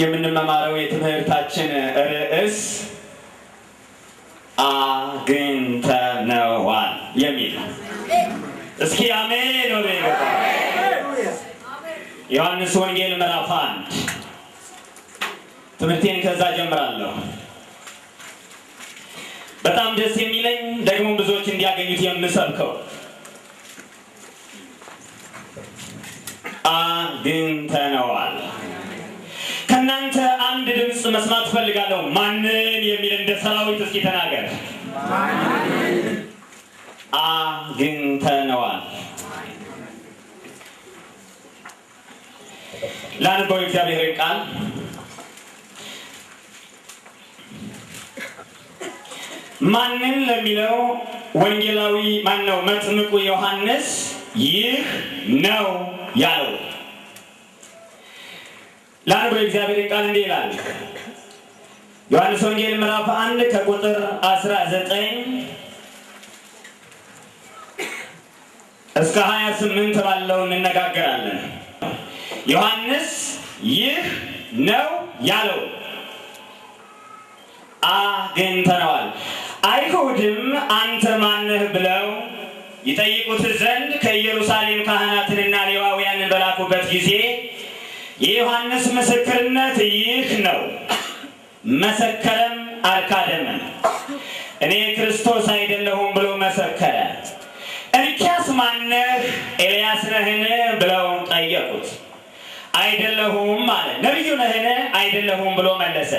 የምንማማረው የትምህርታችን ርዕስ አግኝተነዋል የሚል ነው። እስኪ አሜን ወደ ዮሐንስ ወንጌል ምዕራፍ 1 ትምህርቴን ከዛ ጀምራለሁ። በጣም ደስ የሚለኝ ደግሞ ብዙዎች እንዲያገኙት የምሰብከው አግኝተነዋል። ከናንተ አንድ ድምጽ መስማት ፈልጋለሁ። ማንን የሚል እንደ ሰራዊት እስኪ ተናገር። አግኝተነዋል። ላንበው የእግዚአብሔርን ቃል። ማንን ለሚለው ወንጌላዊ ማነው? መጥምቁ ዮሐንስ ይህ ነው ያለው። ላንበው የእግዚአብሔርን ቃል እንዲህ ይላል። ዮሐንስ ወንጌል ምዕራፍ 1 ከቁጥር 19 እስከ 28 ባለው እንነጋገራለን። ዮሐንስ ይህ ነው ያለው አግኝተነዋል። አይሁድም አንተ ማነህ ብለው ይጠይቁት ዘንድ ከኢየሩሳሌም ካህናትንና ሌዋውያንን በላኩበት ጊዜ የዮሐንስ ምስክርነት ይህ ነው፣ መሰከረም አልካደምም። እኔ ክርስቶስ አይደለሁም ብሎ መሰከረ። እንኪያስ ማነህ? ኤልያስ ነህን? ብለው ጠየቁት። አይደለሁም አለ። ነቢዩ ነህን? አይደለሁም ብሎ መለሰ።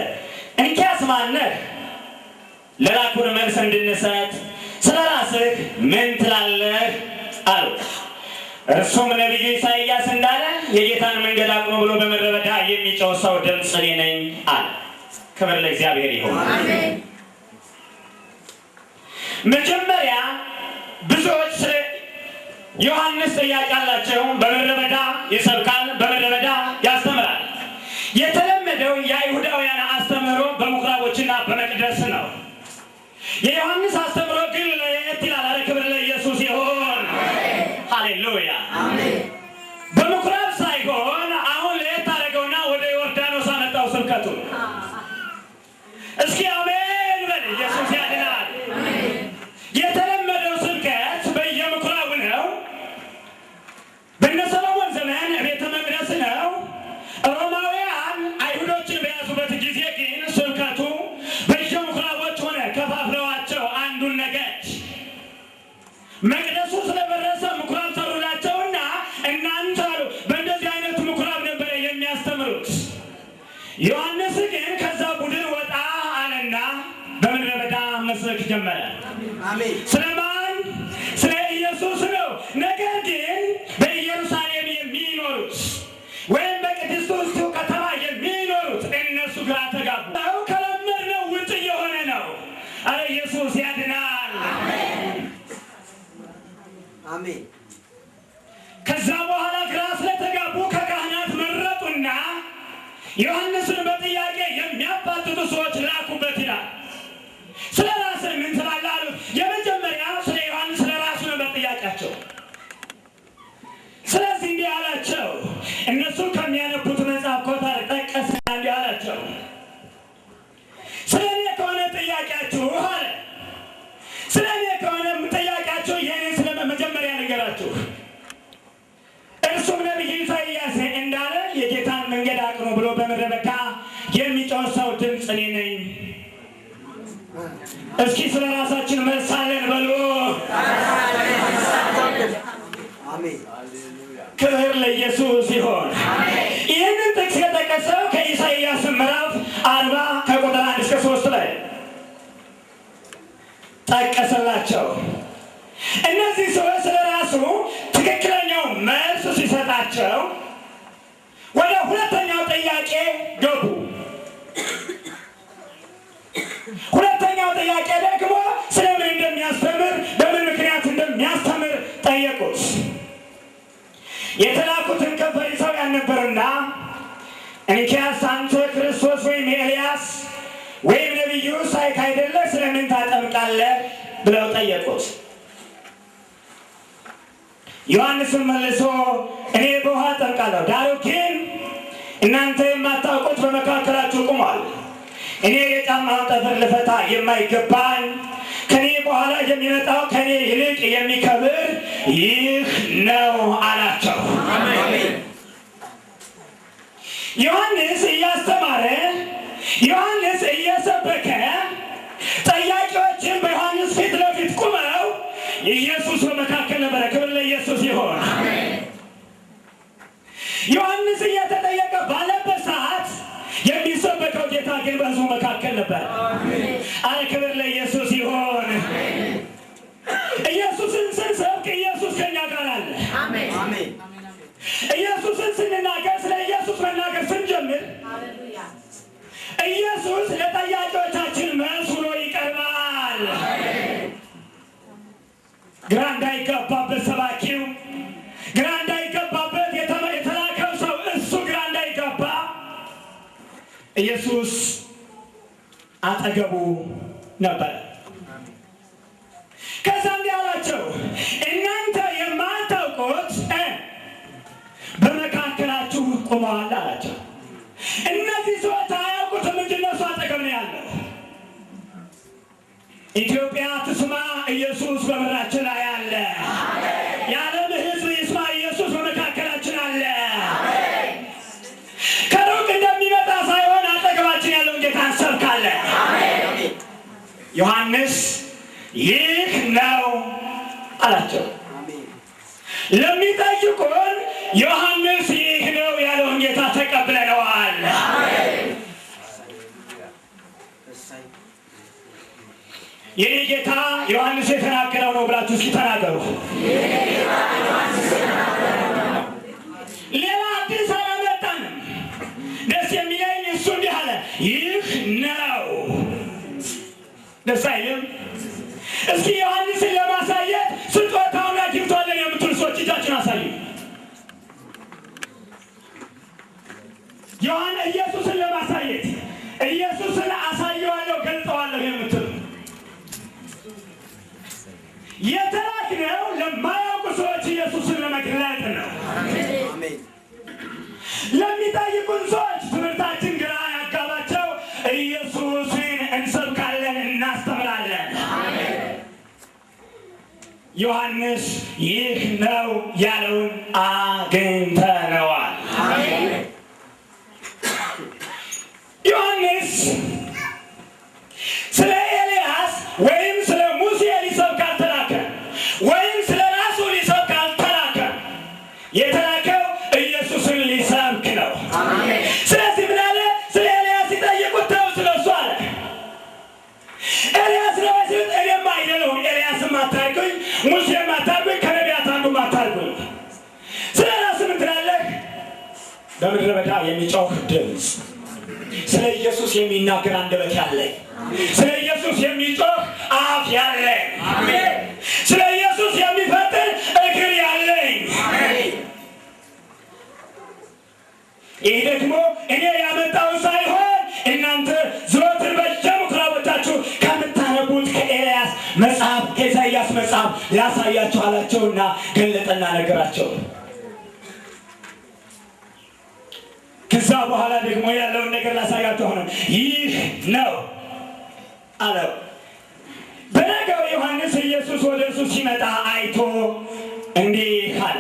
እንኪያስ ማነህ? ለላኩን መልስ እንድንሰጥ ስለ ራስህ ምን ትላለህ አሉት። እርሱም ነቢዩ ኢሳይያስ እንዳለ የጌታን መንገድ አቅኑ ብሎ በምድረ በዳ የሚጮህ ሰው ድምፅ እኔ ነኝ አለ። ክብር ለእግዚአብሔር ይሁን። መጀመሪያ ብዙዎች ስለ ዮሐንስ ጥያቄ አላቸው። በምድረ በዳ ይሰብካል፣ በምድረ በዳ ያስተምራል። የተለመደው የአይሁዳውያን አስተምህሮ በምኩራቦችና በመቅደስ ነው። የዮሐንስ አስተምህሮ ግን ለየት ይላል። አረ ክብር ለኢየሱስ ይሁን። ሃሌሉያ። በምኩራብ ሳይሆን አሁን ለየት አደረገውና ወደ ዮርዳኖስ አመጣው ስብከቱ። እስኪ አሜን በል። ኢየሱስ ያድናል። የተለመደው ስብከት በየምኩራቡ ነው። በእነ ሰሎሞን ዘመን ቤተ መቅደስ ነው። ሮማውያን አይሁዶችን በያዙበት ጊዜ ግን ስብከቱ በየምኩራቦች ሆነ። ከፋፍለዋቸው አንዱን ነገድ መቅደሱ ስለበረሰ ምኩራብ ሰሩላቸውና እናንተ አሉ በእንደዚህ አይነት ምኩራብ ነበረ የሚያስተምሩት። ዮሐንስ ግን ከዛ ቡድን ወጣ አለና በምድረ በዳ መስበክ ጀመረ። ስለማን? ስለ ኢየሱስ ነው። ነገር ግን በኢየሩሳሌም የሚኖሩት ወይም በቅድስት ከተማ የሚኖሩት እነሱ ግራ ተጋቡ። ከለመድነው ውጭ የሆነ ነው። አረ ኢየሱስ ያድናል። አሜን። ከዛ በኋላ ግራ ስለተጋቡ ከካህናት መረጡና ዮሐንስን በጥያቄ የሚያባጥጡ ሰዎች ላኩበት ይላል። ስለ ራስህ ምን ትላለህ አሉት። የመጀመሪያ ስለ ዮሐንስ ስለ ራሱ ነበር ጥያቄያቸው። ስለዚህ እንዲህ አላቸው። እነሱ ከሚያነቡት መጽሐፍ ኮታ ጠቀሰና እንዲህ አላቸው። ስለ እኔ ከሆነ ጥያቄያችሁ አለ። ስለ እኔ ከሆነ ጥያቄያችሁ የእኔ ስለ መጀመሪያ ነገራችሁ። እርሱም ነቢዩ ኢሳይያስ እንዳለ የጌታን መንገድ አቅኑ ብሎ በምድረ በዳ የሚጮህ ሰው ድምፅ እኔ ነኝ። እስኪ ስለ ራሳችን መልሳለን በሉ። ክብር ለኢየሱስ ይሁን። ይህንን ጥቅስ የጠቀሰው ከኢሳይያስ ምዕራፍ 40 ከቁጥር 1 እስከ 3 ላይ ጠቀሰላቸው። እነዚህ ሰዎች ስለ ራሱ ትክክለኛው መልስ ሲሰጣቸው ወደ ሁለተኛው ጥያቄ ገቡ። ሁለተኛው ጥያቄ ደግሞ ስለምን እንደሚያስተምር በምን ምክንያት እንደሚያስተምር ጠየቁት። የተላኩትን ከፈሪሳውያን ነበርና እንኪያስ አንተ ክርስቶስ ወይም ኤልያስ ወይም ነቢዩ ሳይክ አይደለህ ስለምን ታጠምቃለህ ብለው ጠየቁት። ዮሐንስም መልሶ እኔ በውሃ አጠምቃለሁ፣ ዳሩ ግን እናንተ የማታውቁት በመካከላችሁ ቆሟል። እኔ የጫማውን ጠፍር ልፈታ የማይገባኝ ከኔ በኋላ የሚመጣው ከኔ ይልቅ የሚከብር ይህ ነው አላቸው። ዮሐንስ እያስተማረ ዮሐንስ እየሰበከ ጠያቂዎችን በዮሐንስ ፊት ለፊት ቁመው ኢየሱስ በመካከል ነበረ። ክብር ለኢየሱስ ይሁን። ዮሐንስ እየተጠየቀ ባለበት ሰዓት የሚሰበከው ጌታ ግን በሕዝቡ መካከል ነበር። አረ ክብር ለኢየሱስ ይሁን። ኢየሱስን ስንሰብክ ኢየሱስ ከኛ ጋር አለ። ኢየሱስን ስንናገር ስለ ኢየሱስ መናገር ስንጀምር ኢየሱስ ለጠያቂዎቻችን መልስ ሆኖ ይቀርባል። ግራ እንዳይገባበት ሰባኪው፣ ግራ እንዳይገባበት የተላከው ሰው እሱ ግራ እንዳይገባ ኢየሱስ አጠገቡ ነበር። ከዛም እንዲህ አላቸው፣ እናንተ የማታውቁት በመካከላችሁ ቆመዋል አላቸው። እነዚህ ሰዎች አያውቁትም እንጂ እነሱ አጠገብ ነው ያለው። ኢትዮጵያ ትስማ፣ ኢየሱስ በምድራችን ላይ አለ። የዓለም ሕዝብ ይስማ፣ ኢየሱስ በመካከላችን አለ። ከሩቅ እንደሚመጣ ሳይሆን አጠገባችን ያለውን ጌታ እንሰብካለን። ዮሐንስ ይህ ነው አላቸው። ለሚጠይቁን ዮሐንስ ይህ ነው ያለውን ጌታ ተቀብለነዋል። የኔ ጌታ ዮሐንስ የተናገረው ነው ብላችሁ እስኪ ተናገሩ። ሌላ አዲስ አላመጣንም። ደስ የሚለኝ እሱ እንዲህ አለ፣ ይህ ነው። ደስ አይልም? እስኪ ዮሐንስን ለማሳየት ስጦታውን አግኝቷለን የምትሉ ሰዎች እጃችን አሳዩ። ኢየሱስን ለማሳየት ኢየሱስን አሳየዋለሁ ገልጠዋለሁ የምትሉ የተላክነው ለማያውቁ ሰዎች ኢየሱስን ለመግለጥ ነው። ለሚጠይቁን ሰዎች ትምህርታችን ግራ ያጋባቸው ኢየሱስን እንሰብካለን፣ እናስተምራለን። ዮሐንስ ይህ ነው ያለውን አግኝተነዋል። ዮሐንስ ስለ ኤልያስ ወይም ስለ ሙሴ ሊሰብክ አልተላከም፣ ወይም ስለ ራሱ ሊሰብክ አልተላከም። የተላከው ኢየሱስን ሊሰብክ ነው። ስለዚህ ምን አለ? ስለ ኤልያስ ሲጠይቁት ተው ስለ እሱ አለ። ኤልያስ ነው ሲል እኔማ አይደለሁም፣ ኤልያስም አታርጉኝ፣ ሙሴም አታርጉኝ፣ ከነቢያት አንዱም አታርጉኝ። ስለ ራስ ምን ትላለህ? በምድረ በዳ የሚጮህ ድምፅ፣ ስለ ኢየሱስ የሚናገር አንደበት ያለኝ፣ ስለ ኢየሱስ የሚጮህ አፍ ያለኝ፣ ስለ ኢየሱስ የሚፈጥር እግር ያለኝ። ይህ ደግሞ እኔ ያመጣው ሳይሆን እናንተ ዘወትር በየምኩራቦቻችሁ ከምታነቡት ከኤልያስ መጽሐፍ ከኢሳይያስ መጽሐፍ ላሳያችሁ አላቸውና ገለጠና ነገራቸው። ከዛ በኋላ ደግሞ ያለውን ነገር ላሳያችሁ ሆነ። ይህ ነው አለው። በነገው ዮሐንስ ኢየሱስ ወደ እርሱ ሲመጣ አይቶ እንዲህ አለ።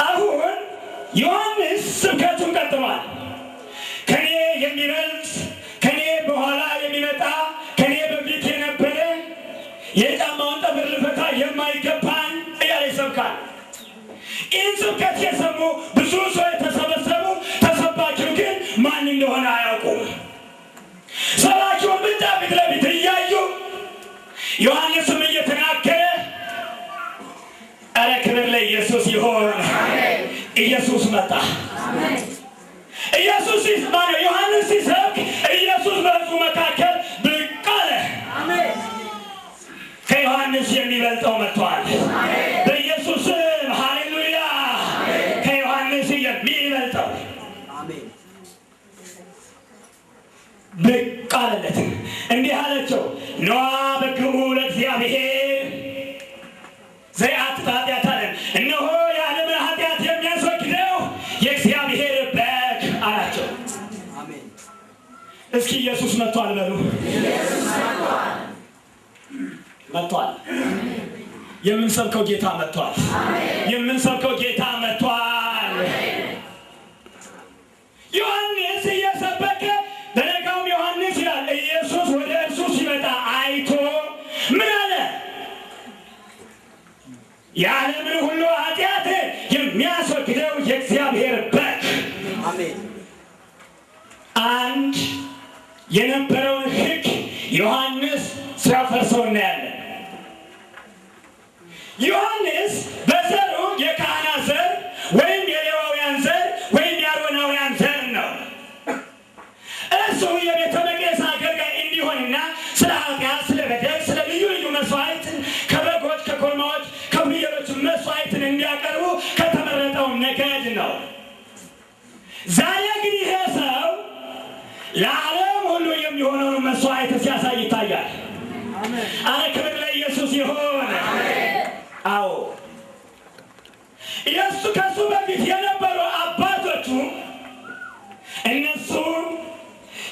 አሁን ዮሐንስ ስብከቱን ቀጥሏል። ከኔ የሚበልጥ ከኔ በኋላ የሚመጣ ከኔ በፊት የነበረ የጫማውን ጠፍር ልፈታ የማይገባኝ እያለ ይሰብካል። ይህን ስብከት የሰሙ ብዙ ሰዎች ተሰበሰቡ። ተሰባኪው ግን ማን እንደሆነ አያውቁም። ሰባኪውን ብቻ ፊት ለፊት እያዩ ዮሐንስም እየተናገረ ኧረ ክብር ለኢየሱስ ይሁን። ኢየሱስ መጣ። ኢየሱስ ሲባለው ዮሐንስ ሲሰብክ ኢየሱስ በሕዝቡ መካከል ብቅ አለ። ከዮሐንስ የሚበልጠው መጥቷል። በኢየሱስ ስም ሃሌሉያ። ከዮሐንስ የሚበልጠው ብቅ አለለት። እንዲህ አለቸው፣ ነዋ በግሙ ለእግዚአብሔር ዘያጥፋ ኃጢአት አለን። እነሆ የዓለምን ኃጢአት የሚያስወግደው የእግዚአብሔር አላቸው። አሜን። እስኪ ኢየሱስ መጥቷል በሉ። ኢየሱስ መጥቷል። መጥቷል። የምንሰብከው ጌታ መጥቷል። የምንሰብከው ጌታ መጥቷል። ዮሐንስ እየሰበከ በነጋውም ዮሐንስ ይላል ኢየሱስ ወደ እርሱ ሲመጣ አይቶ ምን አለ? የዓለምን ሁሉ ኃጢአት የሚያስወግደው የእግዚአብሔር በግ። አሜን። አንድ የነበረውን ሕግ ዮሐንስ ሲያፈርሰው እናያለን። ዮሐንስ በዘሩ የካህናት ዘር ወይም የሌዋውያን ዘር ወይም የአሮናውያን ዘር ነው። እሱ የቤተ መቅደስ አገልጋይ እንዲሆንና ስለ ኃጢአት፣ ስለ በደል፣ ስለ ልዩ ልዩ መስዋዕት ከበጎች፣ ከኮርማዎች፣ ከፍየሎች መስዋዕትን እንዲያቀርቡ ከተመረጠው ነገድ ነው። ዛሬ ግን ይሄ ሰው ለዓለም ሁሉ የሚሆነውን መስዋዕት ሲያሳይ ይታያል። አረ ክብር ለኢየሱስ ይሁን። አዎ ኢየሱስ ከሱ በፊት የነበሩ አባቶቹ እነሱ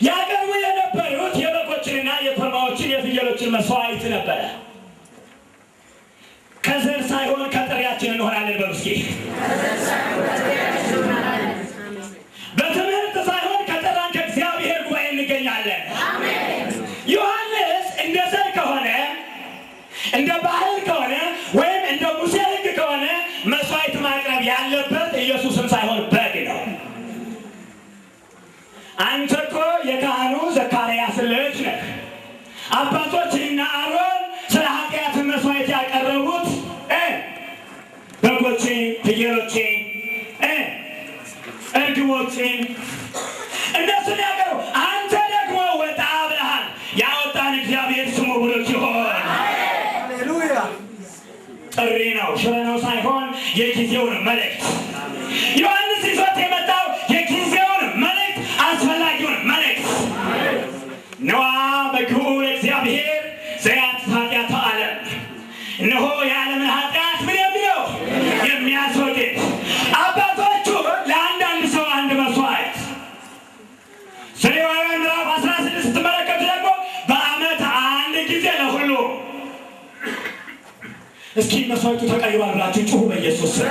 ያቀርቡ የነበሩት የበጎችንና የኮርማዎችን የፍየሎችን መስዋዕት ነበረ። ከዘር ሳይሆን ከጥሪያችን እንሆናለን። በምስኪ በትምህርት ሳይሆን ከጠራን ከእግዚአብሔር ጉባኤ እንገኛለን። ዮሐንስ እንደ ዘር ከሆነ እንደ ባህል ከሆነ ወይም እንደ ሙሴ ሕግ ከሆነ መስዋዕት ማቅረብ ያለበት ኢየሱስም ሳይሆን በግ ነው። አንተ እኮ የካህኑ ዘካርያስ ልጅ ነህ። አባቶችና አሮን ስለ ኃጢአት መስዋዕት ያቀረቡት በጎችን፣ ፍየሎችን፣ እርግቦችን እነሱን ያቀረቡ፣ አንተ ደግሞ ወጣ ብለሃል። ያወጣን እግዚአብሔር ስሙ ብሩክ ይሁን። ጥሪ ነው፣ ሽረ ነው ሳይሆን የጊዜውን መልእክት። ዮሐንስ ይዞት የመጣው የጊዜውን መልእክት፣ አስፈላጊውን መልእክት። ነዋ በግሁ ለእግዚአብሔር ዘያጥፋ ኃጢአተ ዓለም። እነሆ የዓለምን ኃጢአት ምን የሚለው የሚያስወግድ። አባቶቹ ለአንዳንድ ሰው አንድ መስዋዕት። ዘሌዋውያን ምዕራፍ 16 ስትመለከቱ ደግሞ በዓመት አንድ ጊዜ ለሁሉ። እስኪ መስዋዕቱ ተቀይሯል ብላችሁ ጩሁ በኢየሱስ ስም።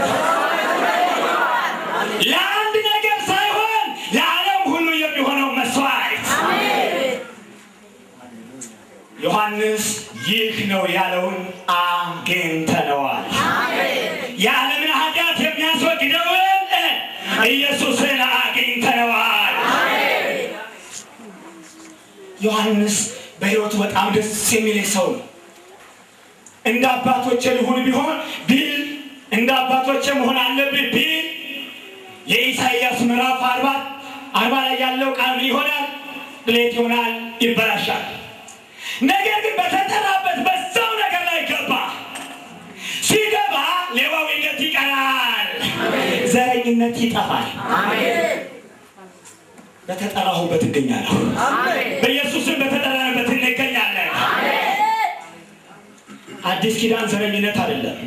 ለአንድ ነገር ሳይሆን ለዓለም ሁሉ የሚሆነው መስዋዕት። ዮሐንስ ይህ ነው ያለውን አግኝተነዋል። የዓለምን ኃጢአት የሚያስወግደውን ኢየሱስን አግኝተነዋል። ዮሐንስ በሕይወቱ በጣም ደስ የሚል ሰው ነው። እንደ አባቶቼ ልሁን ቢሆን ቢል እንደ አባቶቼ መሆን አለብኝ ቢል የኢሳይያስ ምዕራፍ 40 ላይ ያለው ቃል ይሆናል፣ ሌት ይሆናል፣ ይበላሻል። ነገር ግን በተጠራበት በዛው ነገር ላይ ገባ። ሲገባ ሌዋዊነት ይቀራል፣ ዘረኝነት ይጠፋል። በተጠራሁበት እገኛለሁ። በኢየሱስም በተጠራንበት እንገኛለን። አዲስ ኪዳን ዘረኝነት አይደለም።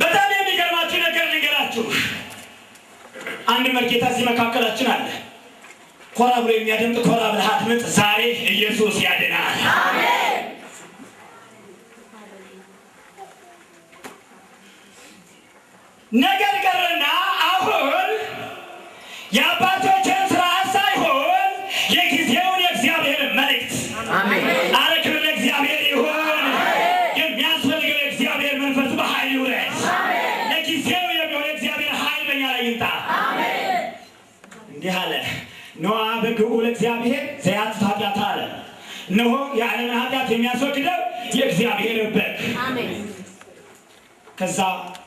በጣም የሚገርማችሁ ነገር ልንገራችሁ። አንድ መርጌታ እዚህ መካከላችን አለ። ኮራ ብሎ የሚያደምጥ ኮራ ብለህ አድምጥ። ዛሬ ኢየሱስ ያድናል። ነገር ቀረና አሁን የአባቶችን ስርዓት ሳይሆን የጊዜውን የእግዚአብሔር መልእክት። አረ ክብር ለእግዚአብሔር ይሁን። የሚያስፈልገው የእግዚአብሔር መንፈስ በኃይል ይውረድ። ለጊዜው የሚሆን የእግዚአብሔር ኃይል በኛ ላይ ይምጣ። እንዲህ አለ፣ ነዋ በግሁ ለእግዚአብሔር ዘያጥፋ ኃጢአተ ዓለም። እነሆ የዓለምን ኃጢአት የሚያስወግደው የእግዚአብሔር በግ። ከዛ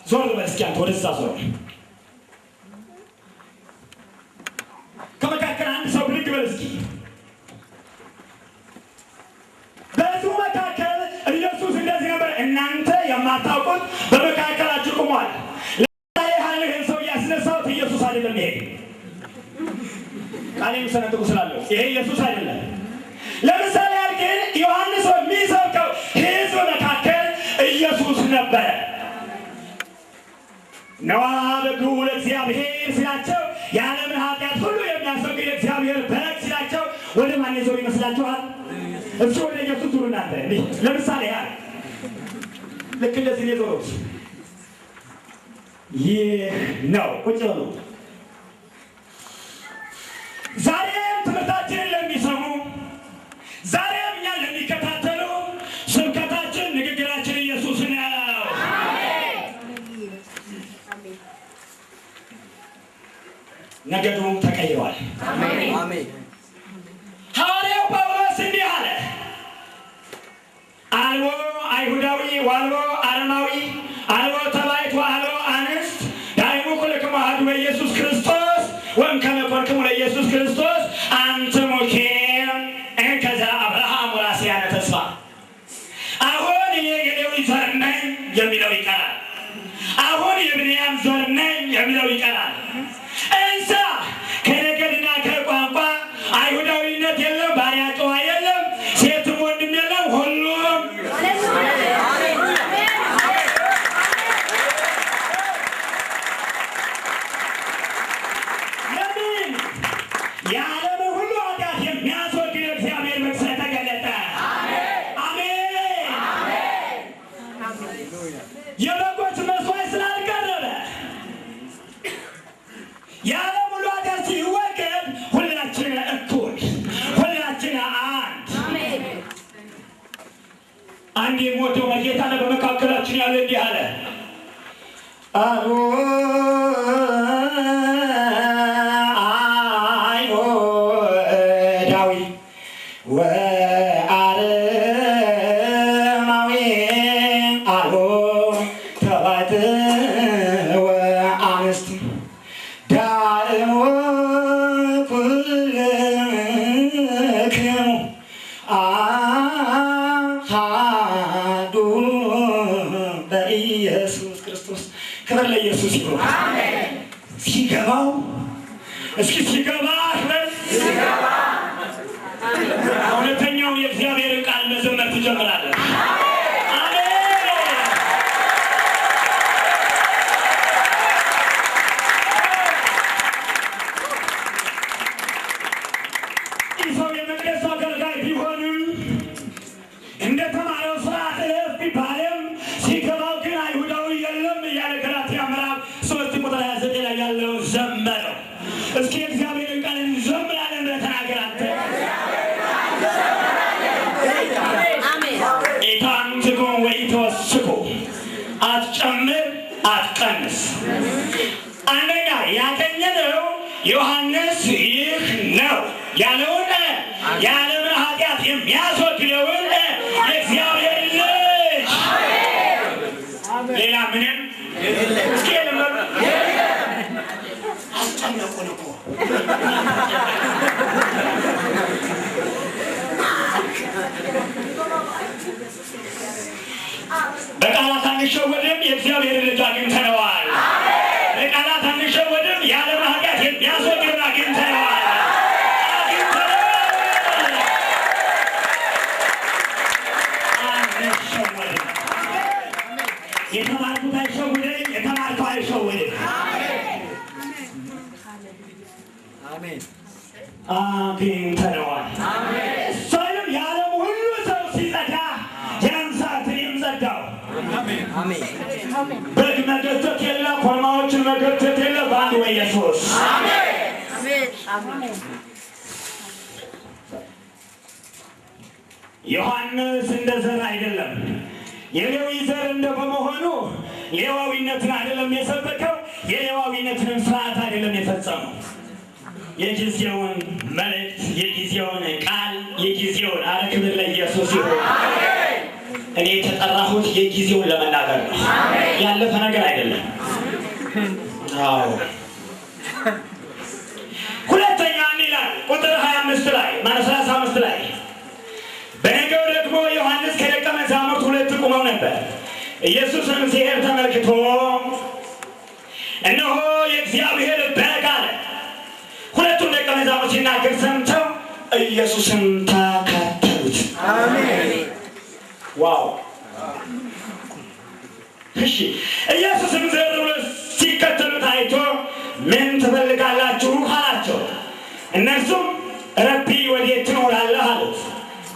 ዞር በል እስኪ አንተ ወደዛ ዞር። ከመካከል አንድ ሰው ብድግ በል እስኪ። በዚሁ መካከል ኢየሱስ እንደዚህ ነበር፣ እናንተ የማታውቁት በመካከላችሁ ቆሟል። ለምሳሌ ያህል ይህን ሰው ያስነሳሁት ኢየሱስ አይደለም። ይሄ ቃል የሚሰነጥቁ ስላለው ይሄ ኢየሱስ አይደለም። ለምሳሌ ያህል ግን ዮሐንስ የሚሰብከው ሕዝብ መካከል ኢየሱስ ነበረ። ነዋ በግሁ ለእግዚአብሔር ሲላቸው የዓለምን ኃጢአት ሁሉ የሚያስወግድ እግዚአብሔር በግ ሲላቸው ወደ ማን ይዞር ይመስላችኋል? እሱ ወደ ኢየሱስ ዙሩ። እናንተ ለምሳሌ ያህል ልክ እንደዚህ ነው የዞሩት። ይህ ነው ቁጭ በሉ። ዛሬም ትምህርታችንን ለሚሰሙ ዛሬም እኛን ለሚከታተሉ ስብከታችን ንግግራችን ኢየሱስ ነው። ነገዱ ተቀይሯል። አሜን። ሐዋርያው ጳውሎስ እንዲህ አለ፣ አልቦ አይሁዳዊ ወአልቦ አረማዊ አልቦ ተባይት ወአልቦ አንስት ዳይሙ ኩልክሙ አሐዱ በኢየሱስ ክርስቶስ ወእምከመ ኮንክሙ ለኢየሱስ ክርስቶስ አንትሙኬ እንከዘ አብርሃም ወራስያነ ተስፋ። አሁን እኔ የሌዊ ዘር ነኝ የሚለው ይቀራል። አሁን የብንያም ዘር ነኝ የሚለው ይቀራል። እንሳ ከነገድና ከቋንቋ አይሁዳዊነት የለም፣ ባሪያ ጨዋ የለም፣ ሴትም ወንድም የለም፣ ሁሉም ለምን የዓለምን ሁሉ ኃጢአት የሚያስወግድ እግዚአብሔር በግ ስለተገለጠ። አሜን። የበጎች መስዋዕት ስላልቀረበ የዓለም ሁሉ ኃጢአት ሲወገድ ሁላችን እኩል፣ ሁላችን አንድ። አንድ የሞተው መጌታ ነው በመካከላችን ያለ እንዲህ አለ፣ አይሁዳዊ ወአረማዊ አልቦ ተባዕት ወአንስት ዳእሙ ኩልክሙ አሐዱ በኢየሱስ ክርስቶስ። ክብር ለኢየሱስ ይሁን። ሲገባው እስኪ ሲገባ እውነተኛው የእግዚአብሔርን ቃል መዘመር ትጀምራለህ። ሰው የመቅደስ አገልጋይ ቢሆንም እንደተማረው ስርዓት እለፍ ቢባልም ሲገባው ግን አይሁዳዊ የለም እያለ ገላትያ ምዕራፍ 3 ቁጥር 29 ላይ ያለውን ዘመረው። እስኪ እግዚአብሔርን ቃል እንዘምራለን ብለህ ተናገር አንተ። ኢታንትኩ ወኢትወስኩ፣ አትጨምር አትቀንስ። አንደኛ ያገኘነው ዮሐንስ ይህ ነው ያለውን የዓለምን ኃጢአት የሚያስወግደውን የእግዚአብሔር ልጅ፣ ሌላ ምንም እስኪ የለም። አስጨነቁን እኮ በቃላት አንሸወድም፣ የእግዚአብሔር ልጅ አግኝተነዋል። በቃላት አንሸወድም፣ የዓለምን ኃጢአት የሚያስወግደውን አግኝተነዋል። የተማርኩት አይሸውደኝ፣ የተማርከው አይሸውድም። አግኝተነዋል። እሷንም የዓለም ሁሉ ሰው ሲጸዳ ያን ሰዓት እኔም ጸዳሁ። በግ መገተት የለ፣ ኮርማዎችን መገተት የለ፣ በአንድ በኢየሱስ። ዮሐንስ እንደ ዘር አይደለም፣ የሌዊ ዘር እንደ በመሆኑ ሌዋዊነትን አይደለም የሰበከው፣ የሌዋዊነትንም ስርዓት አይደለም የፈጸመው። የጊዜውን መልእክት፣ የጊዜውን ቃል፣ የጊዜውን አረ ክብር ለኢየሱስ ይሁን። እኔ የተጠራሁት የጊዜውን ለመናገር ነው፣ ያለፈ ነገር አይደለም። አዎ ሁለተኛ ይላል ቁጥር 25 ላይ ማለት 35 ላይ በነገው ደግሞ ዮሐንስ ከደቀ መዛሙርት ሁለት ቆመው ነበር። ኢየሱስም ሲሄድ ተመልክቶ እነሆ የእግዚአብሔር በግ አለ። ሁለቱም ደቀ መዛሙርት ሲናገር ሰምተው ኢየሱስን ተከተሉት። አሜን። ዋው! እሺ፣ ኢየሱስም ዘር ብሎ ሲከተሉት አይቶ ምን ትፈልጋላችሁ አላቸው። እነርሱም ረቢ ወዴት ትኖራለህ አሉት።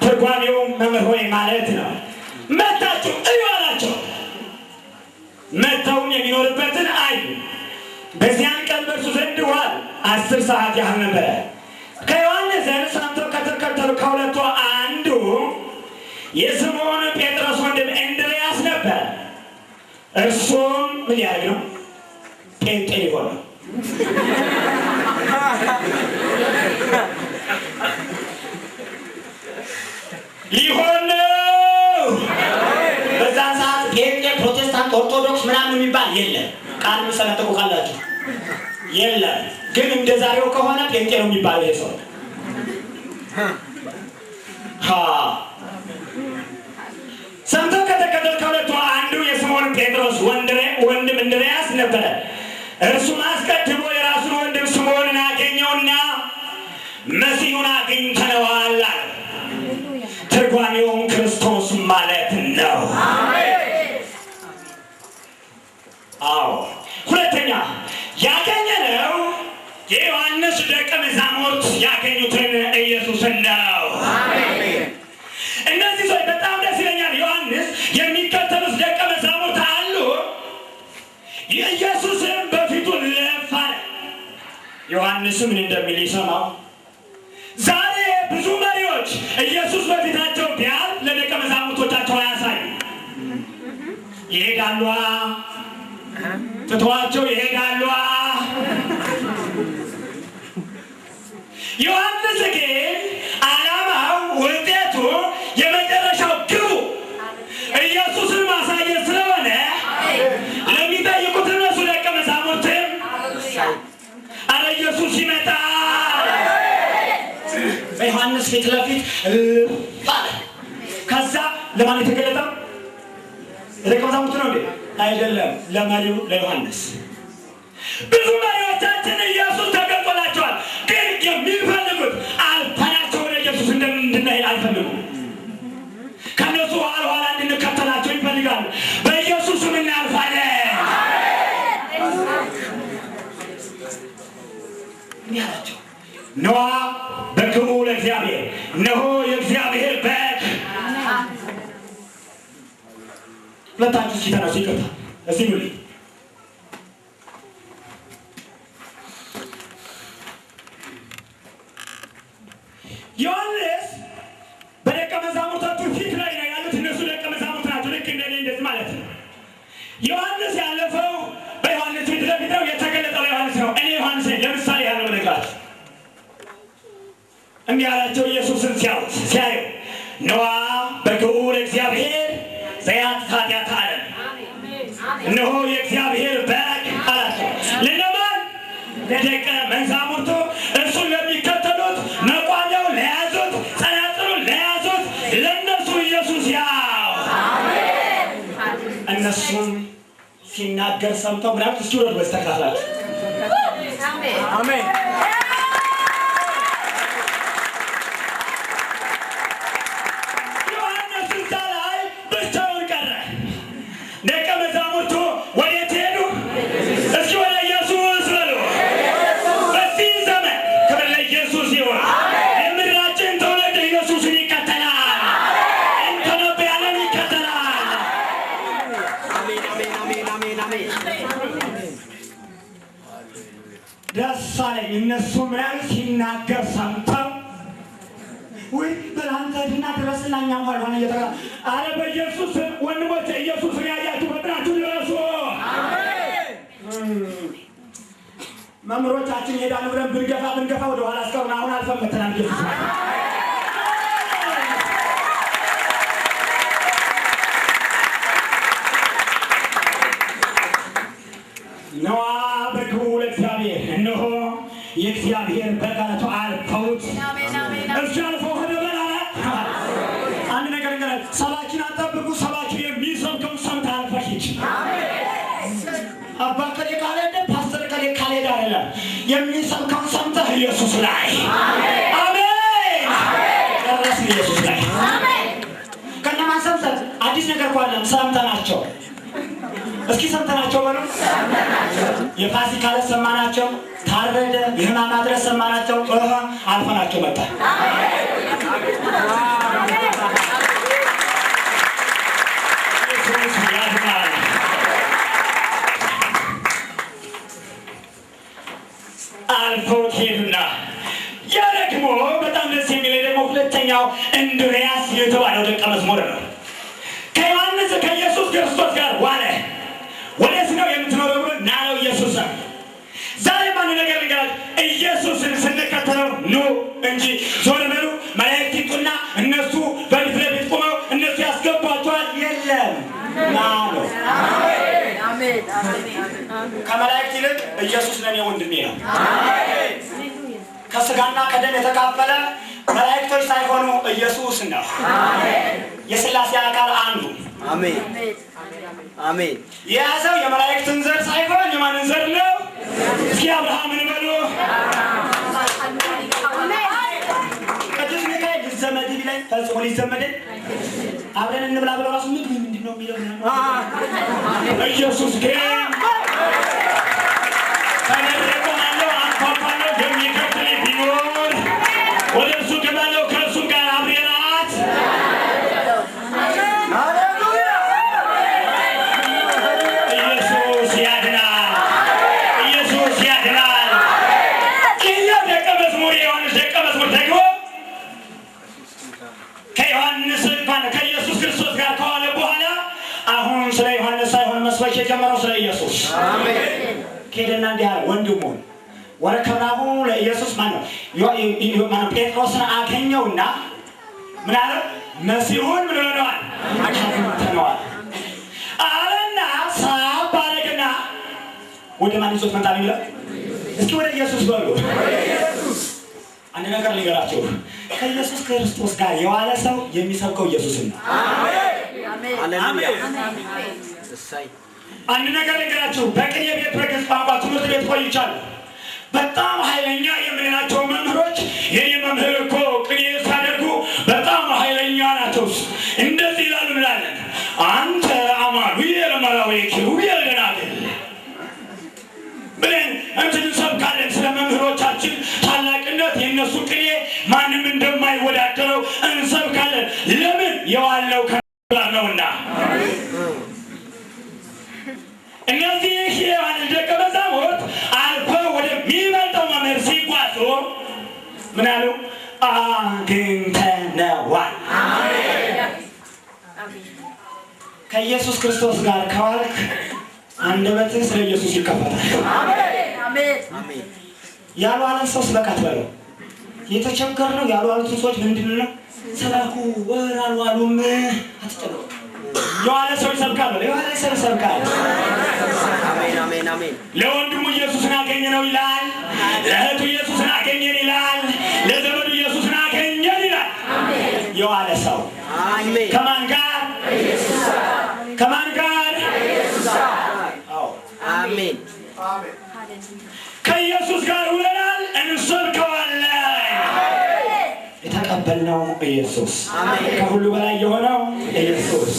ትርጓሜውም መምህር ሆይ ማለት ነው። መጣችሁ እዩ አላቸው። መጥተውም የሚኖርበትን አዩ። በዚያን ቀን በእርሱ ዘንድ ዋሉ። 10 ሰዓት ያህል ነበረ። ከዮሐንስ ዘንድ ሰምተው ከተከተሉ ከሁለቱ አንዱ የስምዖን ጴጥሮስ ወንድም እንድርያስ ነበር። እርሱም ምን ያደርግ ነው? ጴንጤ ሊሆን ነው። ሊሆን ነው። በዛ ሰዓት ጴንጤ፣ ፕሮቴስታንት፣ ኦርቶዶክስ ምናምን የሚባል የለም። ቃል መሰነጠቁ ካላችሁ የለም። ግን እንደ ዛሬው ከሆነ ጴንጤ ነው የሚባለው የሰው ሰምተው ከተከተሉ ከሁለቱ አንዱ የስምዖን ጴጥሮስ ወንድም እንድርያስ ነበረ። እርሱም አስቀድሞ የራሱን ወንድም ስምዖንን አገኘውና መሲሁን አግኝተነዋል አለ። ትርጓሜውም ክርስቶስ ማለት ነው። አዎ። ሁለተኛ ያገኘነው የዮሐንስ ደቀ መዛሙርት ያገኙትን ኢየሱስን ነው። እነዚህ ሰዎች በጣም ደስ ይለኛል። ዮሐንስ የሚከተሉት ደቀ መዛሙርት አሉ። ኢየሱስም በፊቱ ለፍ አለ። ዮሐንስ ምን እንደሚል ይሰማው። ዛሬ ብዙ መሪዎች ኢየሱስ በፊታቸው ቢያልፍ ለደቀ መዛሙርቶቻቸው አያሳዩ። ይሄዳሉ፣ ትተዋቸው ይሄዳሉ። ዮሐንስ ግን ዓላማው፣ ውጤቱ፣ የመጨረሻው ግቡ ኢየሱስን ማሳየት ስለሆነ ለሚጠይቁት እነሱ ደቀ መዛሙርትም አረ ኢየሱስ ይመጣል በዮሐንስ ፊት ለፊት ባለ። ከዛ ለማን የተገለጠው? ደቀ መዛሙርት ነው እንዴ? አይደለም፣ ለመሪው ለዮሐንስ። ብዙ መሪዎቻችን ኢየሱስ ተገልጦላቸዋል፣ ግን የሚፈልጉት አልፈናቸው ወደ ኢየሱስ እንድንሄድ አይፈልጉም። ከነሱ ኋላ እንድንከተላቸው ይፈልጋሉ። በኢየሱስ ምን እናልፋለን? ምን ያላቸው? ነዋ በክሙ ለእግዚአብሔር፣ እነሆ የእግዚአብሔር በግ። ሁለታችሁ እስኪ ተነሱ። ይቅርታ እዚህ ኑልኝ። ዮሐንስ በደቀ መዛሙርቶቹ ፊት ላይ ነው ያሉት። እነሱ ደቀ መዛሙርት ናቸው፣ ልክ እንደኔ እንደዚህ ማለት ነው። ዮሐንስ ያለፈው በዮሐንስ ፊት ለፊት ነው፣ የተገለጠው ዮሐንስ ነው። እኔ ዮሐንስ ነኝ። ለምሳሌ ያለው ነግራችሁ እንዲህ አላቸው። ኢየሱስን ሲያዩ ነዋ በግዑ ለእግዚአብሔር ዘያጥፋ ኃጢአተ ዓለም፣ እነሆ የእግዚአብሔር በግ አላቸው። ለነማን? ለደቀ መዛሙርቱ፣ እርሱን ለሚከተሉት፣ መቋሚያው ለያዙት፣ ጸናጽሉን ለያዙት ለእነሱ ኢየሱስ ያው። እነሱም ሲናገር ሰምተው ምናምን እስኪ ወደ በስተካላችሁ አሜን። ዮሐንስ እዛ ላይ ብቻውን ቀረ። ደቀ መዛሙርቱ ወዴት ሄዱ? እስኪ ወደ ኢየሱስ በሉ። በዚህ ዘመን ክብር ለኢየሱስ ይሁን። የምድራችን ትውልድ ኢየሱስን ይከተላል። እንተነበያለን፣ ይከተላል። ደስ አለኝ። እነሱ ምናምን ሲናገር ሰምተው ወይ በላንተ ድና ድረስና እኛም ሆነ እየተራ አረ በኢየሱስ ወንድሞቼ ኢየሱስን ያያችሁ በጥራችሁ ድረሱ። መምህሮቻችን ሄዳን ብለን ብንገፋ ወደ ኋላ እስካሁን አሁን አልፈን መተናል። ኢየሱስ ነዋ በግዑ ለእግዚአብሔር፣ እነሆ የእግዚአብሔር በግ አላቸው። አልፈውት እሱ አልፈው ሄደ በላለ። አንድ ነገር ሰባኪን አጠብቁ። ሰባኪ የሚሰብከውን ሰምተህ አልፈህ ሂድ። አባ ከሌ ካልሄደ ፓስተር ከሌ ካልሄደ አይደለም፣ የሚሰብከውን ሰምተህ ኢየሱስ ላይ አሜን። ጨረስን። ኢየሱስ ላይ ከነማን ሰምተህ? አዲስ ነገር እኮ አይደለም፣ ሰምተናቸው እስኪ ሰምተናቸው በሉ። የፋሲካ ዕለት ሰማናቸው፣ ታረደ። የሕማማት ዕለት ሰማናቸው፣ አልፈናቸው መጣ። አልፎ ሄዱና ያ ደግሞ በጣም ደስ የሚለኝ ደግሞ ሁለተኛው እንድርያስ የተባለው ደቀ መዝሙር ነው። ከዮሐንስ ከኢየሱስ ክርስቶስ ጋር ዋለ። ወዴት ነው የምትኖረው ብሎ ናለው ኢየሱስ ነው። ዛሬ ማን ነገር ልንገራችሁ፣ ኢየሱስን ስንከተለው ኑ እንጂ ዞር በሉ መላእክት ይጡና እነሱ በፊት ለፊት ቆመው እነሱ ያስገቧቸዋል የለም ናለው። ከመላእክት ይልቅ ኢየሱስ ለኔ ወንድሜ ነው። ከስጋና ከደም የተካፈለ መላእክቶች ሳይሆኑ ኢየሱስ ነው። የሥላሴ አካል አንዱ። አሜን አሜን። የያዘው የመላእክትን ዘር ሳይሆን የማንን ዘር ነው? እስኪ አብርሃምን በሉ። ቅዱስ ሚካኤል ሊዘመድ ቢለኝ ፈጽሞ ሊዘመድ አብረን እንብላ ብለው ራሱ ምንድን ነው የሚለው? ኢየሱስ ግን ተመረቆናለሁ አንኳኳለሁ የሚከተል ቢኖር ወደ እርሱ ገባለሁ ከእርሱ ጋር አብሬ እራት። ኢየሱስ ያድናል፣ ኢየሱስ ያድናል። ይህ ደቀ መዝሙር የዮሐንስ ደቀ መዝሙር ደግሞ ከዮሐንስ ከኢየሱስ ክርስቶስ ጋር ከዋለ በኋላ አሁን ስለ ዮሐንስ ሳይሆን መስበክ የጀመረው ስለ ኢየሱስ ሄደና እንዲህ አለ ወንድሙን ወረከብናሁ ለኢየሱስ ማነው ጴጥሮስን አገኘውና ምን አለ? መሲሁን ምን ሆነዋል? አግኝተነዋል አለና ሳብ አደረገና ወደ ማን ይዞት መጣ የሚለው? እስኪ ወደ ኢየሱስ በሉ። አንድ ነገር ልንገራችሁ፣ ከኢየሱስ ክርስቶስ ጋር የዋለ ሰው የሚሰብከው ኢየሱስን ነው። ሃሌሉያ። አንድ ነገር ልንገራችሁ፣ በቅኔ ቤት በግዕዝ ቋንቋ ትምህርት ቤት ቆይቻለሁ። በጣም ኃይለኛ የምንላቸው መምህሮች የኔ መምህር እኮ ቅኔ ሳደርጉ በጣም ኃይለኛ ናቸው። እንደዚህ ይላሉ እንላለን። አንተ አማኑኤል መራዊ ኪሩቤል ደናግል ብለን እንትን እንሰብካለን። ስለ መምህሮቻችን ታላቅነት የእነሱ ቅኔ ማንም እንደማይወዳደረው እንሰብካለን። ለምን? የዋለው ከጋር ነውና። እነዚህ የዮሐንስ ደቀ መዛሙርት አልፈው ወደሚበልጠው መምህር ሲጓዙ ምን አሉ? አግኝተነዋል። ከኢየሱስ ክርስቶስ ጋር ከዋልክ አንደበትህ ስለ ኢየሱስ ይከፈታል። ያልዋለን ሰው ስበካት በለው። የተቸገርነው ያልዋሉትን ሰዎች ምንድን ነው ሰበኩ። ወር አልዋሉም አትጨነቁ። የዋለ ሰው ይሰብካል በለው። የዋለ ሰው ይሰብካል። አሜን አሜን አሜን። ለወንድሙ ኢየሱስን አገኘነው ይላል። ለእህቱ ኢየሱስን አገኘን ይላል። ለዘመዱ ኢየሱስን አገኘን ይላል። የዋለ ሰው አሜን። ከማን ጋር? ከማን ጋር? አሜን። ከኢየሱስ ጋር ውለናል፣ እንሰብከዋለን። የተቀበልነው ኢየሱስ፣ ከሁሉ በላይ የሆነው ኢየሱስ።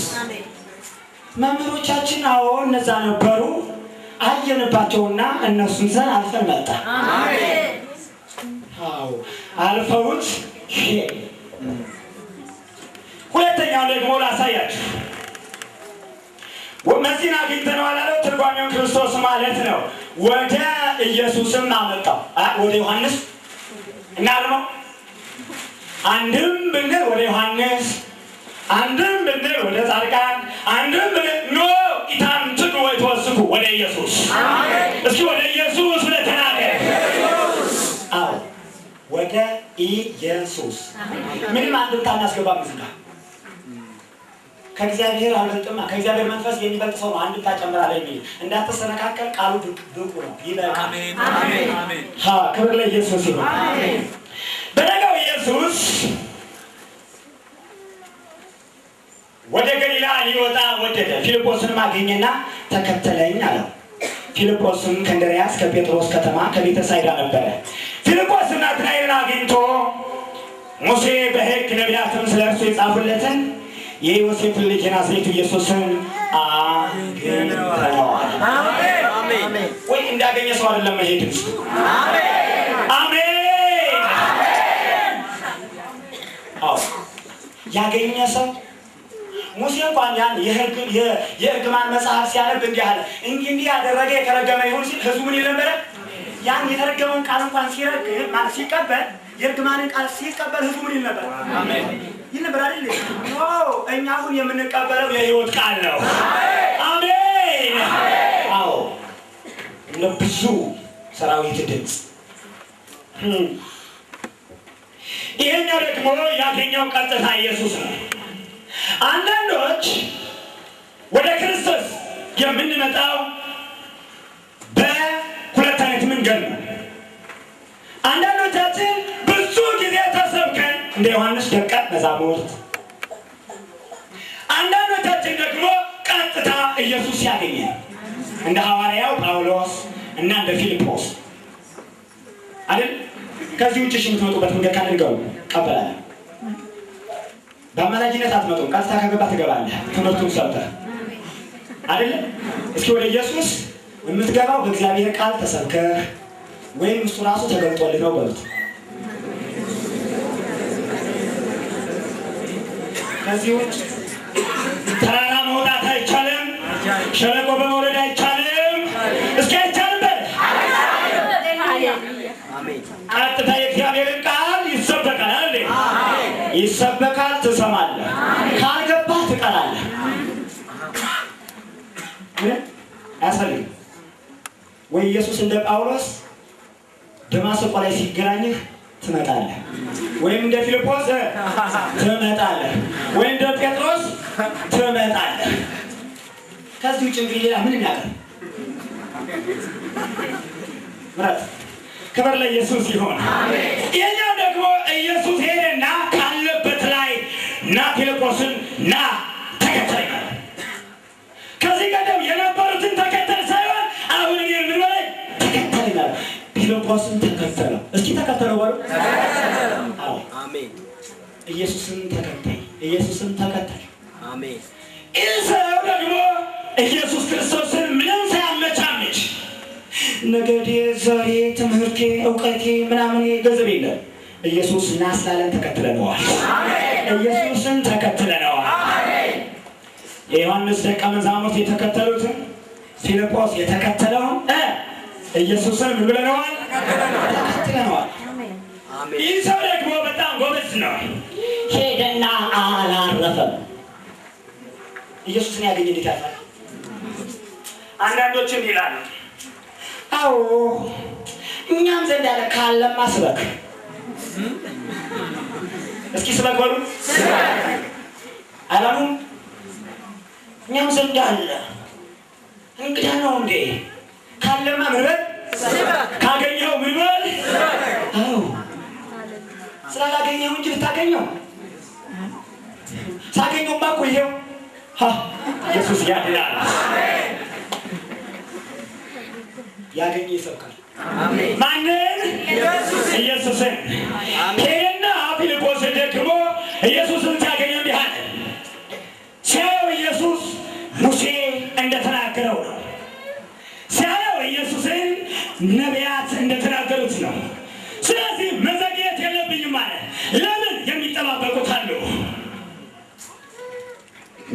መምህሮቻችን አዎ እነዛ ነበሩ። አየንባቸውና እነሱን ዘን አልፈን መጣ። አዎ አልፈውት ሄድ። ሁለተኛው ደግሞ ላሳያችሁ። መሲህን አግኝተነዋል አለው። ትርጓሜውን ክርስቶስ ማለት ነው። ወደ ኢየሱስም አመጣው። ወደ ዮሐንስ እና ደግሞ አንድም ብንል ወደ ዮሐንስ፣ አንድም ብንል ወደ ጻድቃን፣ አንድም ብንል ኖ ኢታምትኑ ወይትወስኩ ወደ ኢየሱስ። እስኪ ወደ ኢየሱስ ብለህ ተናገር። አዎ ወደ ኢየሱስ። ምንም አንድምታ እናስገባም እዚህ ጋር። ከእግዚአብሔር አልበልጥማ፣ ከእግዚአብሔር መንፈስ የሚበልጥ ሰው ነው አንድምታ ጨምራለሁ የሚል እንዳትሰነካከል። ቃሉ ብቁ ነው፣ ይበቃል። አሜን አሜን። ክብር ለኢየሱስ ይሁን። አሜን። በነገው ኢየሱስ ወደ ገሊላ ሊወጣ ወደደ። ፊልጶስንም አገኘና ተከተለኝ አለው። ፊልጶስም ከእንድርያስ ከጴጥሮስ ከተማ ከቤተሳይዳ ነበረ። ፊልጶስ ናትናኤልን አግኝቶ ሙሴ በሕግ ነቢያትም ስለ እርሱ የጻፉለትን የዮሴፍን ልጅ የናዝሬቱ ኢየሱስን አግኝተነዋል። አሜን ወይ እንዳገኘ ሰው አይደለም ይሄ ድምፅ። አሜን። አዎ ያገኘ ሰው ሙሴ እንኳን ያን የእርግማን መጽሐፍ ሲያነብ እንዲህ አለ፣ እንዲህ ያደረገ የተረገመ ይሁን ሲል ህዝቡ ምን ይል ነበረ? ያን የተረገመውን ቃል እንኳን ሲረግም ማለት ሲቀበል የእርግማንን ቃል ሲቀበል ህዝቡ ምን ይል ነበር? አሜን ይል ነበር አይደል? እኛ አሁን የምንቀበለው የህይወት ቃል ነው። አሜን። አዎ ለብዙ ሰራዊት ድምፅ። ይሄኛው ደግሞ ያገኘው ቀጥታ ኢየሱስ ነው። አንዳንዶች ወደ ክርስቶስ የምንመጣው በሁለት አይነት መንገድ ነው። አንዳንዶቻችን ብዙ ጊዜ ተሰብከን እንደ ዮሐንስ ደቀ መዛሙርት፣ አንዳንዶቻችን ደግሞ ቀጥታ ኢየሱስ ያገኘን እንደ ሐዋርያው ጳውሎስ እና እንደ ፊልጶስ አይደል? ከዚህ ውጭ የምትመጡበት መንገድ ካለ ንገሩ፣ ቀበላል። በአማላጅነት አትመጡም። ቀጥታ ከገባ ትገባለህ። ትምህርቱን ሰምተህ አይደል? እስኪ ወደ ኢየሱስ የምትገባው በእግዚአብሔር ቃል ተሰብከህ ወይም እሱ ራሱ ተገልጦልህ ነው በሉት። ከዚህ ውጭ ተራራ መውጣት አይቻልም። ሸለቆ በመውረድ አይቻልም። እስኪ አይቻልም በል። ቀጥታ የእግዚአብሔርን ቃል ይሰበካል አይደል? ይሰበካል፣ ትሰማለህ። ካልገባህ ትቀራለህ። አያስፈልግም ወይ? ኢየሱስ እንደ ጳውሎስ ደማስቆ ላይ ሲገናኝህ ትመጣለህ፣ ወይም እንደ ፊልጶስ ትመጣለህ፣ ወይም እንደ ጴጥሮስ ትመጣለህ። ከዚህ ውጭ እንግዲህ ሌላ ምን እናገር? ምረት ክብር ለኢየሱስ ይሁን። ይሄኛው ደግሞ ኢየሱስ ሄደና ካለበት ላይ ና ፊልጶስን ና ተከተለኝ። ከዚህ ቀደም የነበሩትን ተከተል ሳይሆን አሁን እኔ ምን በላይ ተከተለኝ። ፊልጶስን ተከተለው። እስኪ ተከተለው በሉ። አዎ አሜን። ኢየሱስን ተከተል፣ ኢየሱስን ተከተል። አሜን። ይህ ሰው ደግሞ ኢየሱስ ክርስቶስን ምንም ሳያመቻመች ነገዴ፣ ዘሬ፣ ትምህርቴ፣ እውቀቴ ምናምን ገንዘብ የለም። ኢየሱስ ና ስላለን ተከትለነዋል። ኢየሱስን ተከትለነዋል። የዮሐንስ ደቀ መዛሙርት የተከተሉትን ፊልጶስ የተከተለውን ኢየሱስን ምን ብለነዋል? ተከትለነዋል። ይህ ሰው ደግሞ በጣም ጎበዝ ነው። ሄደና አላረፈም። ኢየሱስን ያገኘ እንዴት ያልፋል? አንዳንዶችም ይላሉ አዎ እኛም ዘንድ ያለ ካለማ ስበክ። እስኪ ስበክ በሉ። አላሉም? እኛም ዘንድ አለ። እንግዳ ነው እንዴ? ካለማ ምን በል? ካገኘው ምን በል? አዎ ስላላገኘው እንጂ ብታገኘው ሳገኘውማ እኮ ይሄው ኢየሱስ ያድናል። ያገኘ ይሰብካል። ማንን? ኢየሱስን። ሄደና ፊልጶስ ደግሞ ኢየሱስን ሲያገኘ እንዲህ አለ። ሲያየው ኢየሱስ ሙሴ እንደተናገረው ነው። ሲያየው ኢየሱስን ነቢያት እንደተናገሩት ነው። ስለዚህ መዘግየት የለብኝም ማለት ለምን? የሚጠባበቁት አሉ።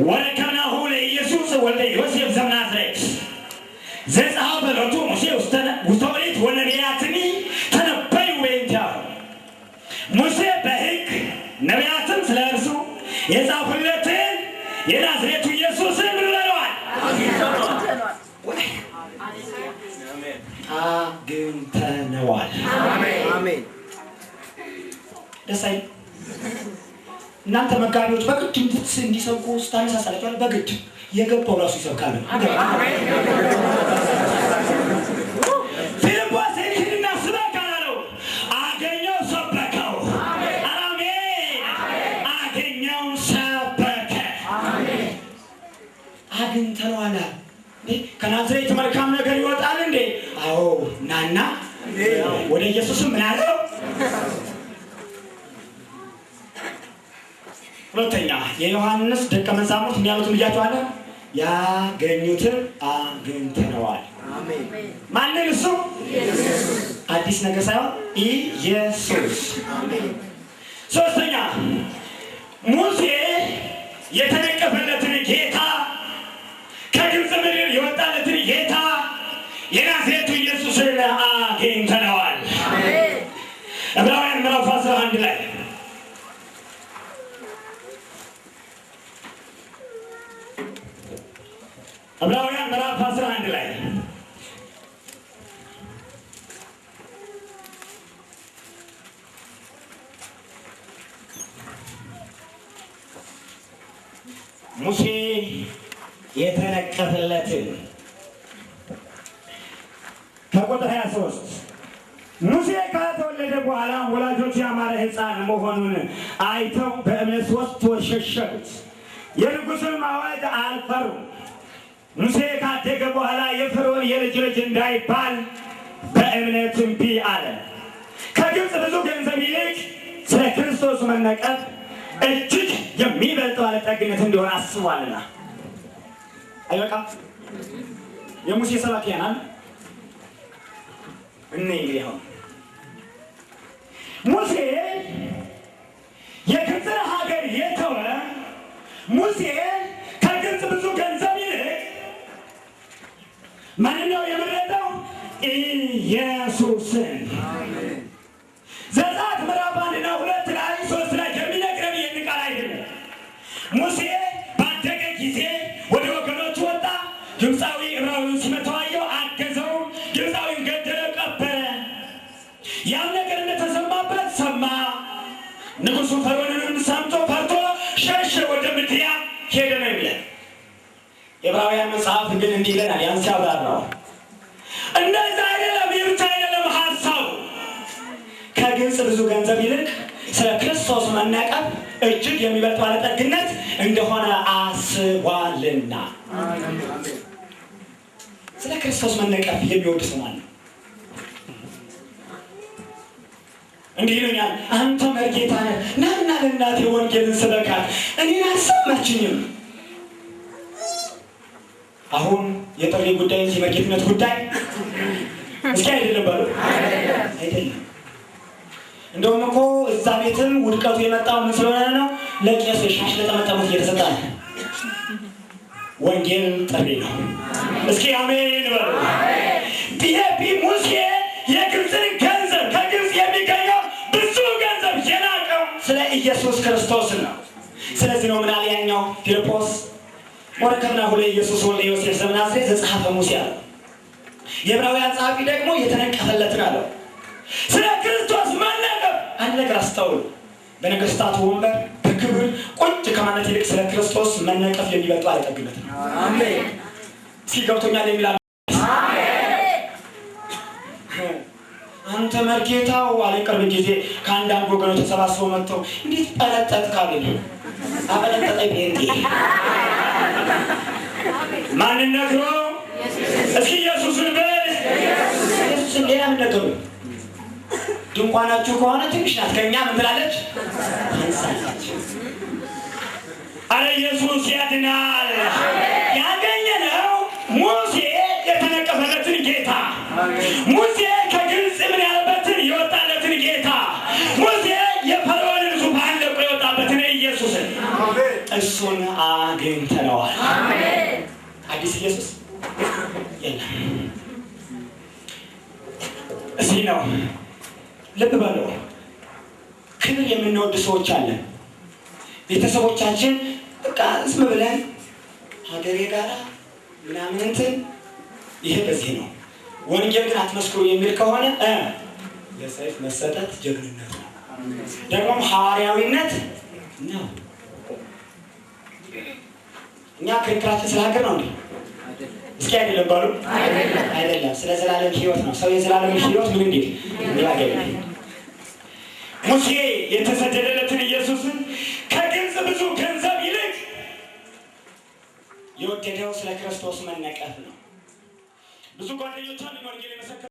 ወረከብናሁ ለኢየሱስ ወልደ ዮሴፍ ዘናዝሬት ዘጸሐፈ ሎቱ ሙሴ ውስተ ኦሪት ወነቢያትኒ ተነበዩ በእንቲአሁ። ሙሴ በሕግ ነቢያትም ስለ እርሱ የጻፉለትን የናዝሬቱ ኢየሱስን ምን ብለዋል? አግኝተነዋል። አሜን። ደስ አይልም? እናንተ መጋቢዎች በግድ እንዲሰብኩ ስታነሳሳላችኋል። በግድ የገባው ራሱ ይሰብካል። ፊልጶስ ሄድና ስበክ አላለው። አገኘው፣ ሰበከው። አሜን። አገኘው፣ ሰበከ። አግኝተነዋል። ከናዝሬት መልካም ነገር ይወጣል እንዴ? አዎ ናና ወደ ኢየሱስም ምን አለው? ሁለተኛ የዮሐንስ ደቀ መዛሙርት የሚያሉትን ልጃቸዋለ ያገኙትን አግኝተነዋል። አሜን። ማንን? እሱ አዲስ ነገር ሳይሆን ኢየሱስ። ሶስተኛ ሙሴ የተነቀፈለትን ጌታ ከግብፅ ምድር የወጣለትን ጌታ የናዝሬቱ ኢየሱስን አግኝተነዋል። ዕብራውያን ምዕራፍ 11 ላይ ዕብራውያን ምዕራፍ 11 ላይ ሙሴ የተነቀፈለትን ከቁጥር 23 ሙሴ ከተወለደ በኋላ ወላጆቹ ያማረ ሕፃን መሆኑን አይተው በእምነት 3 ወር ሸሸጉት። የንጉሡንም አዋጅ አልፈሩም። ሙሴ ካደገ በኋላ የፈርዖን የልጅ ልጅ እንዳይባል በእምነት እምቢ አለ። ከግብፅ ብዙ ገንዘብ ይልቅ ስለ ክርስቶስ መነቀፍ እጅግ የሚበልጥ ባለጠግነት እንደሆነ አስቧልና። አይበቃም? የሙሴ ሰባኪያናል እኔ እንግዲህ አሁን ሙሴ የግብፅን ሀገር የተወ ሙሴ ከግብፅ ብዙ ገንዘብ ይልቅ ማንኛው የመረጠው? ኢየሱስን። ዘጸአት ምዕራፍ 1 እና 2 ላይ 3 ላይ የሚነግረን ይህን ቃል አይደለም። ሙሴ ባደገ ጊዜ ወደ ወገኖቹ ወጣ። ግብፃዊ ዕብራዊውን ሲመታው አየው፣ አገዘው። ግብፃዊውን ገደለ፣ ቀበረ። ያም ነገር እንደተሰማበት ሰማ። ንጉሡ ፈርዖንንም ሰምቶ ፈርቶ ሸሸ፣ ወደ ምድያም ሄደ ነው የሚለን። የዕብራውያን መጽሐፍ ግን እንዲህ ይለናል። ያን ሲያብራራው እንደዛ አይደለም። ይህ ብቻ አይደለም ሀሳቡ። ከግብፅ ብዙ ገንዘብ ይልቅ ስለ ክርስቶስ መነቀፍ እጅግ የሚበልጥ ባለጠግነት እንደሆነ አስቧልና። ስለ ክርስቶስ መነቀፍ የሚወድ ሰው ማለት ነው። እንዲህ ይሉኛል፣ አንተ መርጌታ ነህ፣ ናና ለእናቴ ወንጌልን ስበካት። እኔን አልሰማችኝም። አሁን የጥሪ ጉዳይ እንጂ የመርጌትነት ጉዳይ እስኪ አይደለም ባሉ አይደለም። እንደውም እኮ እዛ ቤትም ውድቀቱ የመጣው ምን ስለሆነ ነው? ለቄስ ሻሽ ለጠመጠሙት እየተሰጠ ነው። ወንጌል ጥሪ ነው። እስኪ አሜን በሉ። ቢሄቢ ሙሴ የግብፅን ገንዘብ ከግብፅ የሚገኘው ብዙ ገንዘብ የናቀው ስለ ኢየሱስ ክርስቶስ ነው። ስለዚህ ነው ምናል ያኛው ፊልጶስ ወረከብና ሁለ ኢየሱስ ወልደ ዮሴፍ ዘመናዝሬት ዘጸሐፈ ሙሴ አለው። የዕብራውያን ጸሐፊ ደግሞ የተነቀፈለትን አለው። ስለ ክርስቶስ መነቀፍ አንድ ነገር አስተውሉ። በነገስታቱ ወንበር በክብር ቁጭ ከማለት ይልቅ ስለ ክርስቶስ መነቀፍ የሚበልጥ ባለጠግነት ነው። አሜን። እስኪ ገብቶኛል የሚላል አንተ መርጌታው አለ። ቅርብ ጊዜ ከአንዳንድ ወገኖች ተሰባስበው መጥተው እንዴት ጠለጠጥ ካለኝ አበለጠጠ ቤንቴ ማንን ነግሮ እስኪ ኢየሱስን በል። ኢየሱስን ሌላ ምን ነገሩ? ድንኳናችሁ ከሆነ ትንሽ ናት፣ ከእኛ ምን ትላለች? አንሳለች። አረ ኢየሱስ ያድናል። ያገኘነው ሙሴ የተነቀፈለትን ጌታ፣ ሙሴ ከግብፅ ምን ያለበትን የወጣለትን ጌታ፣ ሙሴ የፈርዖንን ዙፋን ለቆ የወጣበትን ኢየሱስን እሱን አግኝተነዋል። አዲስ ኢየሱስ የለም። እዚህ ነው። ልብ በለው። ክብር የምንወድ ሰዎች አለን። ቤተሰቦቻችን በቃ ዝም ብለን ሀገሬ ጋራ ምናምን እንትን ይሄ በዚህ ነው። ወንጌል ግን አትመስክሩ የሚል ከሆነ ለሰይፍ መሰጠት ጀግንነት ነው፣ ደግሞም ሐዋርያዊነት ነው። እኛ ክርክራችን ስለ ሀገር ነው እንዴ? እስኪ አይደለም ባሉ አይደለም፣ ስለ ዘላለም ሕይወት ነው። ሰው የዘላለም ሕይወት ምን እንዴ ያገኝ? ሙሴ የተሰደደለትን ኢየሱስን ከግብፅ ብዙ ገንዘብ ይልቅ የወደደው ስለ ክርስቶስ መነቀፍ ነው። ብዙ ጓደኞች አሉ ወንጌል የመሰከሩ